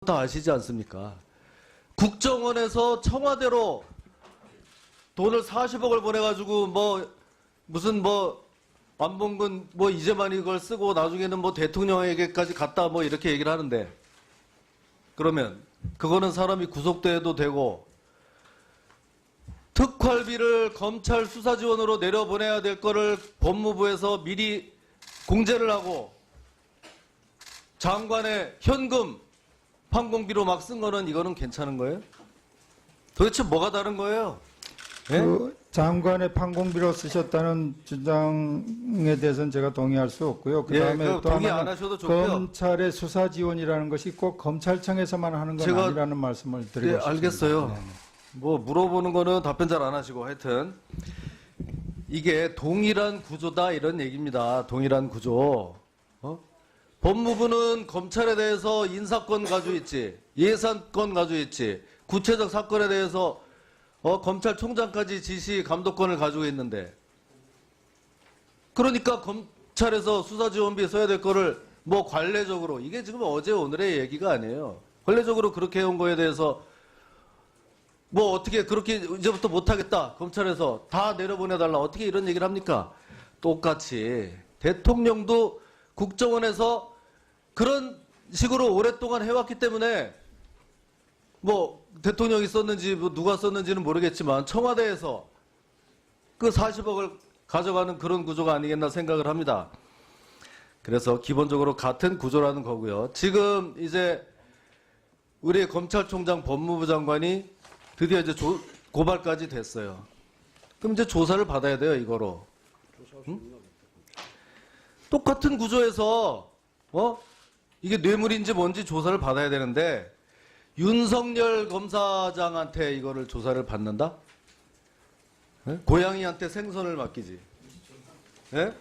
다 아시지 않습니까? 국정원에서 청와대로 돈을 40억을 보내가지고 무슨 안봉근 이제만 이걸 쓰고 나중에는 대통령에게까지 갔다 이렇게 얘기를 하는데, 그러면 그거는 사람이 구속돼도 되고, 특활비를 검찰 수사 지원으로 내려보내야 될 거를 법무부에서 미리 공제를 하고 장관의 현금 판공비로 막 쓴 거는 이거는 괜찮은 거예요? 도대체 뭐가 다른 거예요? 예? 그 장관의 판공비로 쓰셨다는 주장에 대해서는 제가 동의할 수 없고요. 그다음에 예, 또 동의 안 하나는 하셔도 좋고요. 검찰의 수사 지원이라는 것이 꼭 검찰청에서만 하는 건 제가- 아니라는 말씀을 드리고 예, 싶습니다. 알겠어요. 네. 물어보는 거는 답변 잘 안 하시고, 하여튼 이게 동일한 구조다 이런 얘기입니다. 동일한 구조. 법무부는 검찰에 대해서 인사권 가지고 있지, 예산권 가지고 있지, 구체적 사건에 대해서 검찰총장까지 지시 감독권을 가지고 있는데, 그러니까 검찰에서 수사지원비 써야 될 거를 관례적으로, 이게 지금 어제 오늘의 얘기가 아니에요. 관례적으로 그렇게 해온 거에 대해서 어떻게 그렇게 이제부터 못하겠다, 검찰에서 다 내려보내달라, 어떻게 이런 얘기를 합니까? 똑같이 대통령도 국정원에서 그런 식으로 오랫동안 해왔기 때문에 대통령이 썼는지 누가 썼는지는 모르겠지만 청와대에서 그 40억을 가져가는 그런 구조가 아니겠나 생각을 합니다. 그래서 기본적으로 같은 구조라는 거고요. 지금 이제 우리 검찰총장 법무부 장관이 드디어 이제 고발까지 됐어요. 그럼 이제 조사를 받아야 돼요, 이거로. 응? 똑같은 구조에서 이게 뇌물인지 뭔지 조사를 받아야 되는데, 윤석열 검사장한테 이거를 조사를 받는다? 예? 고양이한테 생선을 맡기지. 예?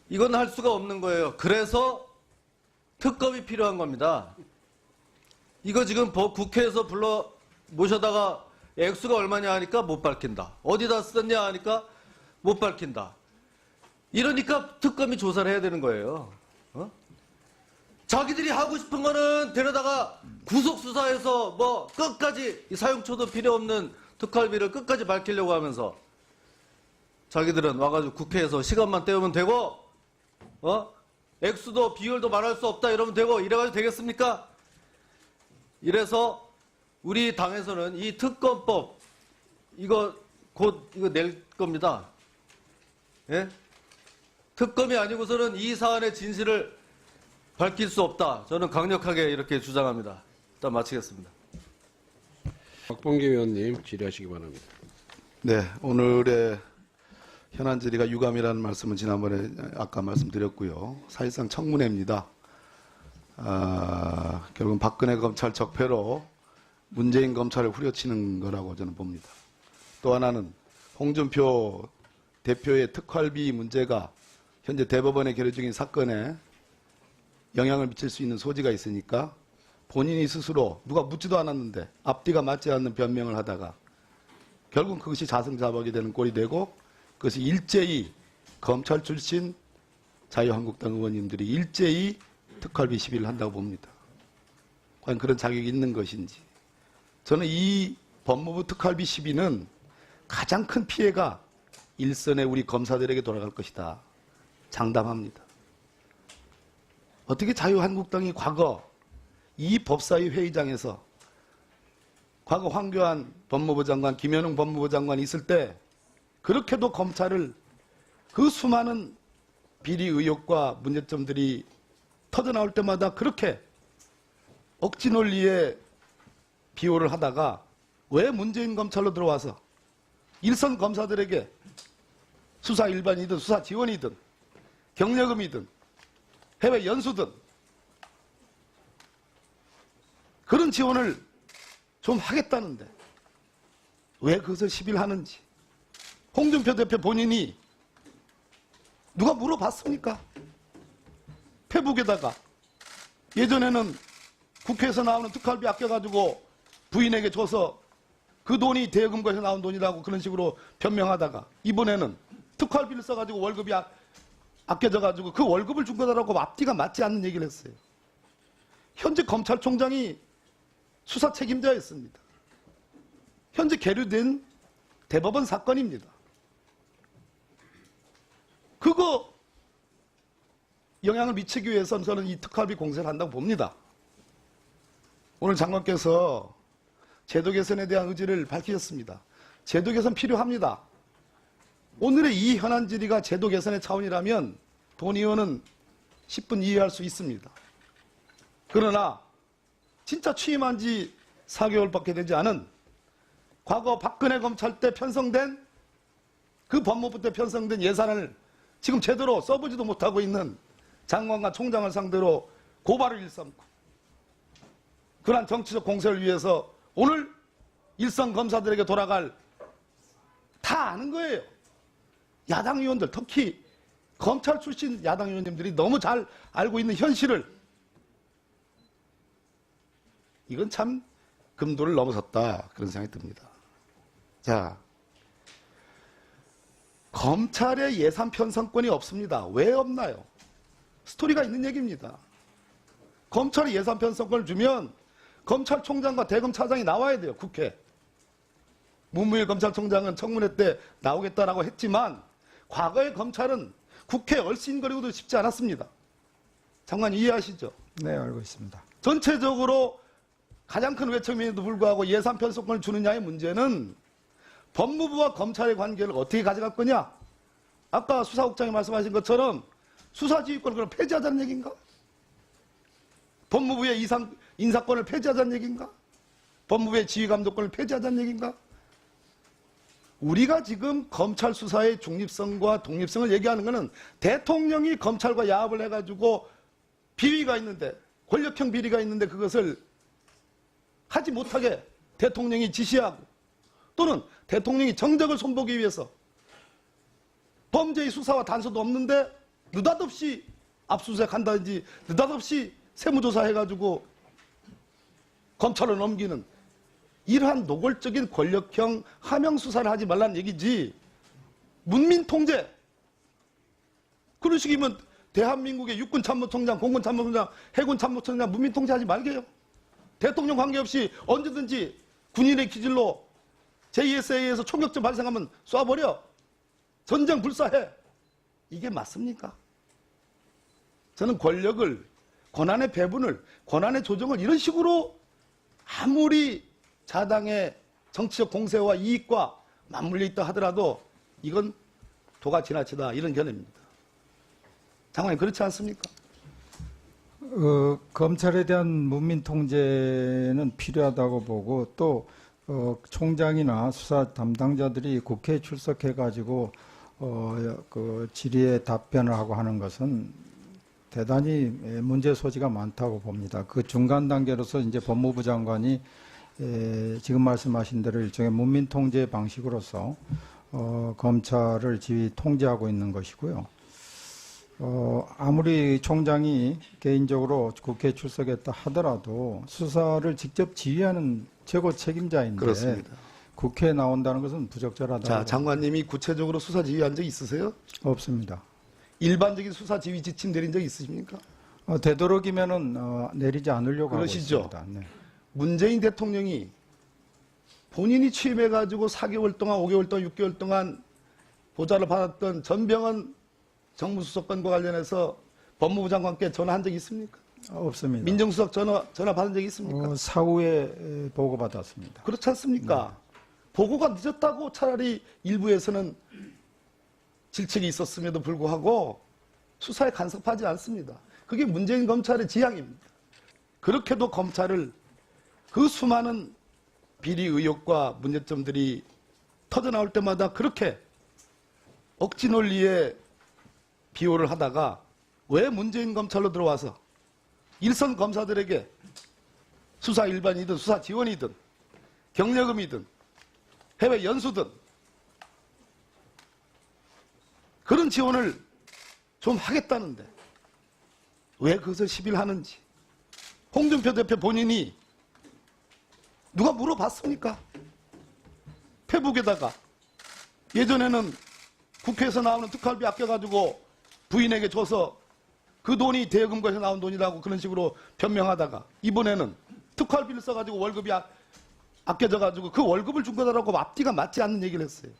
이건 할 수가 없는 거예요. 그래서 특검이 필요한 겁니다. 이거 지금 국회에서 모셔다가 액수가 얼마냐 하니까 못 밝힌다. 어디다 썼냐 하니까 못 밝힌다. 이러니까 특검이 조사를 해야 되는 거예요. 자기들이 하고 싶은 거는 데려다가 구속수사해서 끝까지 사용처도 필요 없는 특활비를 끝까지 밝히려고 하면서, 자기들은 와가지고 국회에서 시간만 때우면 되고, 액수도 비율도 말할 수 없다 이러면 되고, 이래가지고 되겠습니까? 이래서 우리 당에서는 이 특검법, 이거 낼 겁니다. 예? 특검이 아니고서는 이 사안의 진실을 밝힐 수 없다. 저는 강력하게 이렇게 주장합니다. 일단 마치겠습니다. 박범계 의원님 질의하시기 바랍니다. 네, 오늘의 현안 질의가 유감이라는 말씀은 지난번에 아까 말씀드렸고요. 사실상 청문회입니다. 결국은 박근혜 검찰 적폐로 문재인 검찰을 후려치는 거라고 저는 봅니다. 또 하나는 홍준표 대표의 특활비 문제가 현재 대법원에 결의 중인 사건에 영향을 미칠 수 있는 소지가 있으니까 본인이 스스로 누가 묻지도 않았는데 앞뒤가 맞지 않는 변명을 하다가 결국 그것이 자승자박이 되는 꼴이 되고, 그것이 일제히 검찰 출신 자유한국당 의원님들이 일제히 특활비 시비를 한다고 봅니다. 과연 그런 자격이 있는 것인지. 저는 이 법무부 특활비 시비는 가장 큰 피해가 일선의 우리 검사들에게 돌아갈 것이다. 장담합니다. 어떻게 자유한국당이 과거 이 법사위 회의장에서 과거 황교안 법무부 장관, 김현웅 법무부 장관이 있을 때 그렇게도 검찰을 그 수많은 비리 의혹과 문제점들이 터져나올 때마다 그렇게 억지 논리에 비호를 하다가 왜 문재인 검찰로 들어와서 일선 검사들에게 수사 일반이든 수사 지원이든 경력금이든 해외 연수든 그런 지원을 좀 하겠다는데 왜 그것을 시비를 하는지. 홍준표 대표 본인이 누가 물어봤습니까? 페북에다가 예전에는 국회에서 나오는 특활비 아껴가지고 부인에게 줘서 그 돈이 대여금고에서 나온 돈이라고 그런 식으로 변명하다가 이번에는 특활비를 써가지고 월급이 아껴져가지고 그 월급을 준 거다라고 앞뒤가 맞지 않는 얘기를 했어요. 현재 검찰총장이 수사 책임자였습니다. 현재 계류된 대법원 사건입니다. 그거 영향을 미치기 위해서는 저는 이 특활비 공세를 한다고 봅니다. 오늘 장관께서 제도 개선에 대한 의지를 밝히셨습니다. 제도 개선 필요합니다. 오늘의 이 현안 질의가 제도 개선의 차원이라면 본 의원은 10분 이해할 수 있습니다. 그러나 진짜 취임한 지 4개월밖에 되지 않은 과거 박근혜 검찰 때 편성된 그 법무부 때 편성된 예산을 지금 제대로 써보지도 못하고 있는 장관과 총장을 상대로 고발을 일삼고 그러한 정치적 공세를 위해서 오늘 일선 검사들에게 돌아갈 다 아는 거예요. 야당 의원들, 특히 검찰 출신 야당 의원님들이 너무 잘 알고 있는 현실을 이건 참 금도를 넘어섰다 그런 생각이 듭니다. 자, 검찰의 예산 편성권이 없습니다. 왜 없나요? 스토리가 있는 얘기입니다. 검찰이 예산 편성권을 주면 검찰총장과 대검차장이 나와야 돼요. 국회. 문무일 검찰총장은 청문회 때 나오겠다라고 했지만 과거의 검찰은 국회에 얼씬거리고도 싶지 않았습니다. 장관 이해하시죠? 네, 알고 있습니다. 전체적으로 가장 큰 외척임에도 불구하고 예산 편성권을 주느냐의 문제는 법무부와 검찰의 관계를 어떻게 가져갈 거냐? 아까 수사국장이 말씀하신 것처럼 수사지휘권을 그럼 폐지하자는 얘기인가? 법무부의 인사권을 폐지하자는 얘기인가? 법무부의 지휘감독권을 폐지하자는 얘기인가? 우리가 지금 검찰 수사의 중립성과 독립성을 얘기하는 것은 대통령이 검찰과 야합을 해가지고 비위가 있는데 권력형 비리가 있는데 그것을 하지 못하게 대통령이 지시하고 또는 대통령이 정적을 손보기 위해서 범죄의 수사와 단서도 없는데 느닷없이 압수수색한다든지 느닷없이 세무조사해가지고 검찰로 넘기는 이러한 노골적인 권력형 하명 수사를 하지 말라는 얘기지. 문민통제. 그런 식이면 대한민국의 육군참모총장, 공군참모총장, 해군참모총장 문민통제하지 말게요. 대통령 관계없이 언제든지 군인의 기질로 JSA에서 총격전 발생하면 쏴버려. 전쟁 불사해. 이게 맞습니까? 저는 권력을, 권한의 배분을, 권한의 조정을 이런 식으로 아무리 자당의 정치적 공세와 이익과 맞물려 있다 하더라도 이건 도가 지나치다 이런 견해입니다. 장관님 그렇지 않습니까? 검찰에 대한 문민 통제는 필요하다고 보고 또 총장이나 수사 담당자들이 국회에 출석해 가지고 그 질의에 답변을 하고 하는 것은 대단히 문제 소지가 많다고 봅니다. 그 중간 단계로서 이제 법무부 장관이 지금 말씀하신 대로 일종의 문민 통제 방식으로서 검찰을 지휘 통제하고 있는 것이고요. 아무리 총장이 개인적으로 국회에 출석했다 하더라도 수사를 직접 지휘하는 최고 책임자인데 그렇습니다. 국회에 나온다는 것은 부적절하다. 자, 장관님이 구체적으로 수사 지휘한 적 있으세요? 없습니다. 일반적인 수사 지휘 지침 내린 적 있으십니까? 되도록이면은 내리지 않으려고 그러시죠? 하고 있습니다. 네. 문재인 대통령이 본인이 취임해가지고 4개월 동안, 5개월 동안, 6개월 동안 보좌를 받았던 전병헌 정무수석관과 관련해서 법무부 장관께 전화한 적이 있습니까? 없습니다. 민정수석 전화 받은 적이 있습니까? 사후에 보고받았습니다. 그렇지 않습니까? 보고가 늦었다고 차라리 일부에서는 질책이 있었음에도 불구하고 수사에 간섭하지 않습니다. 그게 문재인 검찰의 지향입니다. 그렇게도 검찰을 그 수많은 비리 의혹과 문제점들이 터져나올 때마다 그렇게 억지 논리에 비호를 하다가 왜 문재인 검찰로 들어와서 일선 검사들에게 수사 일반이든 수사 지원이든 경력금이든 해외 연수든 그런 지원을 좀 하겠다는데 왜 그것을 시비하는지 홍준표 대표 본인이 누가 물어봤습니까? 페북에다가 예전에는 국회에서 나오는 특활비 아껴가지고 부인에게 줘서 그 돈이 대여금고에서 나온 돈이라고 그런 식으로 변명하다가 이번에는 특활비를 써가지고 월급이 아껴져가지고 그 월급을 준 거다라고 앞뒤가 맞지 않는 얘기를 했어요.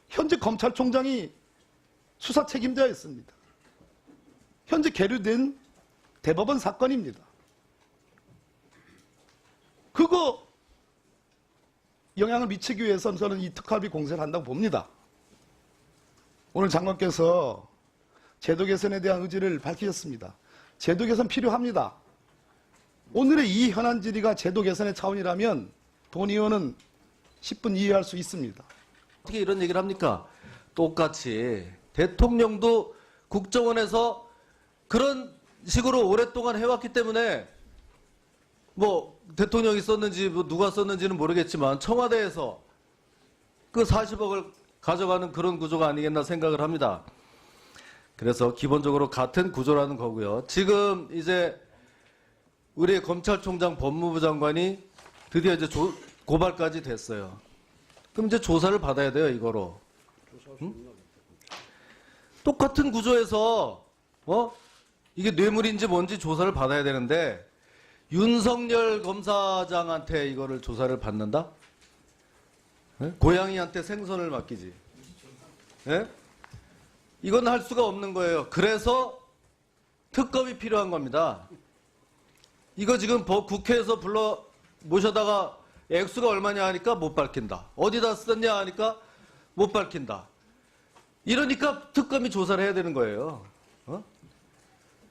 현재 검찰총장이 수사 책임자였습니다. 현재 계류된 대법원 사건입니다. 그거 영향을 미치기 위해서는 저는 이 특활비 공세를 한다고 봅니다. 오늘 장관께서 제도 개선에 대한 의지를 밝히셨습니다. 제도 개선 필요합니다. 오늘의 이 현안 질의가 제도 개선의 차원이라면 돈 의원은 10분 이해할 수 있습니다. 어떻게 이런 얘기를 합니까? 똑같이 대통령도 국정원에서 그런 식으로 오랫동안 해왔기 때문에 뭐 대통령이 썼는지 뭐 누가 썼는지는 모르겠지만 청와대에서 그 40억을 가져가는 그런 구조가 아니겠나 생각을 합니다. 그래서 기본적으로 같은 구조라는 거고요. 지금 이제 우리 검찰총장 법무부 장관이 드디어 이제 고발까지 됐어요. 그럼 이제 조사를 받아야 돼요, 이거로. 응? 똑같은 구조에서 이게 뇌물인지 뭔지 조사를 받아야 되는데 윤석열 검사장한테 이거를 조사를 받는다? 예? 고양이한테 생선을 맡기지. 예? 이건 할 수가 없는 거예요. 그래서 특검이 필요한 겁니다. 이거 지금 국회에서 불러 모셔다가 액수가 얼마냐 하니까 못 밝힌다. 어디다 썼냐 하니까 못 밝힌다. 이러니까 특검이 조사를 해야 되는 거예요.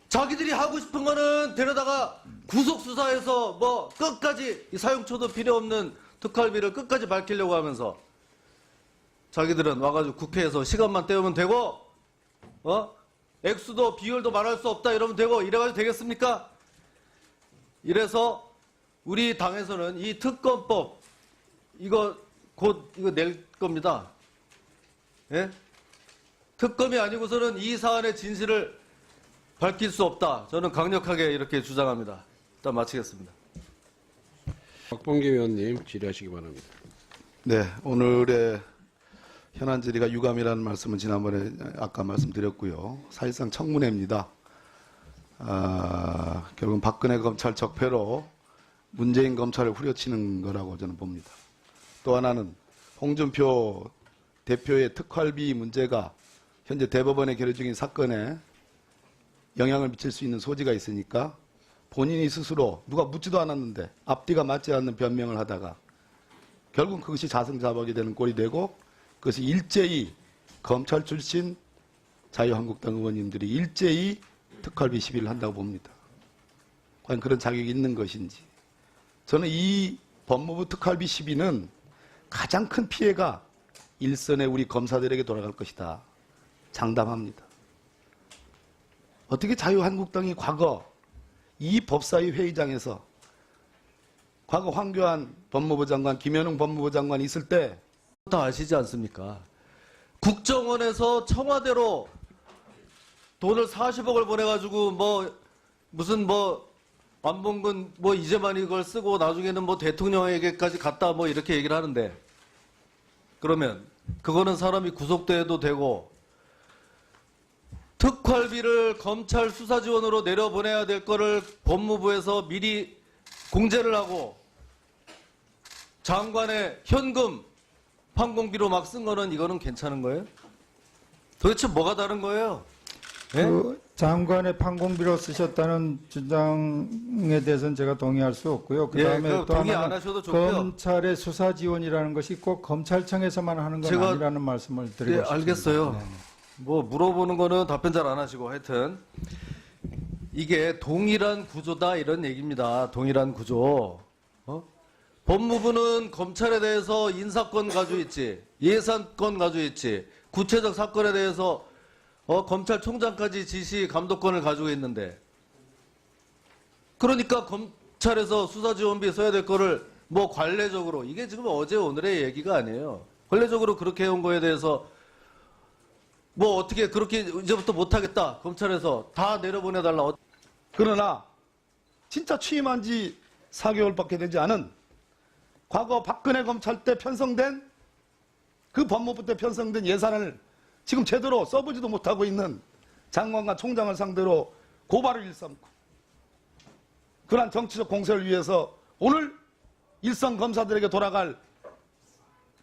자기들이 하고 싶은 거는 데려다가 구속수사해서 뭐 끝까지 사용처도 필요 없는 특활비를 끝까지 밝히려고 하면서 자기들은 와가지고 국회에서 시간만 때우면 되고 액수도 비율도 말할 수 없다 이러면 되고 이래가지고 되겠습니까? 이래서 우리 당에서는 이 특검법 이거 곧 이거 낼 겁니다. 예? 특검이 아니고서는 이 사안의 진실을 밝힐 수 없다. 저는 강력하게 이렇게 주장합니다. 일단 마치겠습니다. 박범계 의원님 질의하시기 바랍니다. 네, 오늘의 현안 질의가 유감이라는 말씀은 지난번에 아까 말씀드렸고요. 사실상 청문회입니다. 결국은 박근혜 검찰 적폐로 문재인 검찰을 후려치는 거라고 저는 봅니다. 또 하나는 홍준표 대표의 특활비 문제가 현재 대법원에 계류 중인 사건에 영향을 미칠 수 있는 소지가 있으니까 본인이 스스로 누가 묻지도 않았는데 앞뒤가 맞지 않는 변명을 하다가 결국 그것이 자승자박이 되는 꼴이 되고 그것이 일제히 검찰 출신 자유한국당 의원님들이 일제히 특활비 시비를 한다고 봅니다. 과연 그런 자격이 있는 것인지. 저는 이 법무부 특활비 시비는 가장 큰 피해가 일선의 우리 검사들에게 돌아갈 것이다. 장담합니다. 어떻게 자유한국당이 과거 이 법사위 회의장에서 과거 황교안 법무부 장관, 김현웅 법무부 장관이 있을 때 다 아시지 않습니까? 국정원에서 청와대로 돈을 40억을 보내가지고 무슨 안봉근 이제만 이걸 쓰고 나중에는 대통령에게까지 갔다 이렇게 얘기를 하는데 그러면 그거는 사람이 구속돼도 되고 특활비를 검찰 수사 지원으로 내려보내야 될 거를 법무부에서 미리 공제를 하고 장관의 현금 판공비로 막 쓴 거는 이거는 괜찮은 거예요? 도대체 뭐가 다른 거예요? 예? 그 장관의 판공비로 쓰셨다는 주장에 대해서는 제가 동의할 수 없고요. 그다음에 예, 또 동의 안 하나는 하셔도 좋고요. 검찰의 수사 지원이라는 것이 꼭 검찰청에서만 하는 건 제가- 아니라는 말씀을 드리고 네, 싶습니다. 알겠어요. 네. 물어보는 거는 답변 잘 안 하시고 하여튼 이게 동일한 구조다 이런 얘기입니다. 동일한 구조. 법무부는 검찰에 대해서 인사권 가지고 있지, 예산권 가지고 있지, 구체적 사건에 대해서 검찰총장까지 지시 감독권을 가지고 있는데 그러니까 검찰에서 수사지원비 써야 될 거를 관례적으로 이게 지금 어제 오늘의 얘기가 아니에요. 관례적으로 그렇게 해온 거에 대해서 어떻게 그렇게 이제부터 못하겠다. 검찰에서 다 내려보내달라. 그러나 진짜 취임한 지 4개월밖에 되지 않은 과거 박근혜 검찰 때 편성된 그 법무부 때 편성된 예산을 지금 제대로 써보지도 못하고 있는 장관과 총장을 상대로 고발을 일삼고 그러한 정치적 공세를 위해서 오늘 일선 검사들에게 돌아갈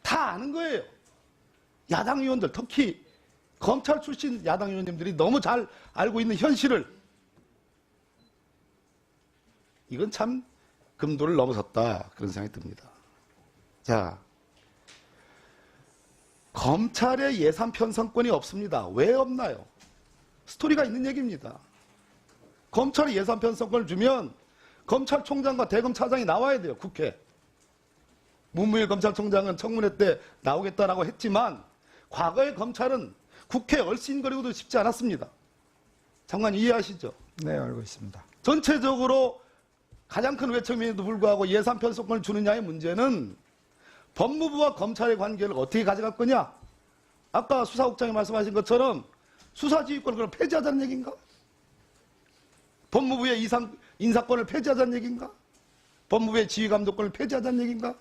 다 아는 거예요. 야당 의원들, 특히 검찰 출신 야당 의원님들이 너무 잘 알고 있는 현실을 이건 참 금도를 넘어섰다 그런 생각이 듭니다. 자, 검찰의 예산 편성권이 없습니다. 왜 없나요? 스토리가 있는 얘기입니다. 검찰이 예산 편성권을 주면 검찰총장과 대검차장이 나와야 돼요. 국회. 문무일 검찰총장은 청문회 때 나오겠다라고 했지만 과거의 검찰은 국회에 얼씬거리고도 싶지 않았습니다. 장관 이해하시죠? 네, 알고 있습니다. 전체적으로 가장 큰 외척임에도 불구하고 예산 편성권을 주느냐의 문제는 법무부와 검찰의 관계를 어떻게 가져갈 거냐? 아까 수사국장이 말씀하신 것처럼 수사지휘권을 그럼 폐지하자는 얘기인가? 법무부의 인사권을 폐지하자는 얘기인가? 법무부의 지휘감독권을 폐지하자는 얘기인가?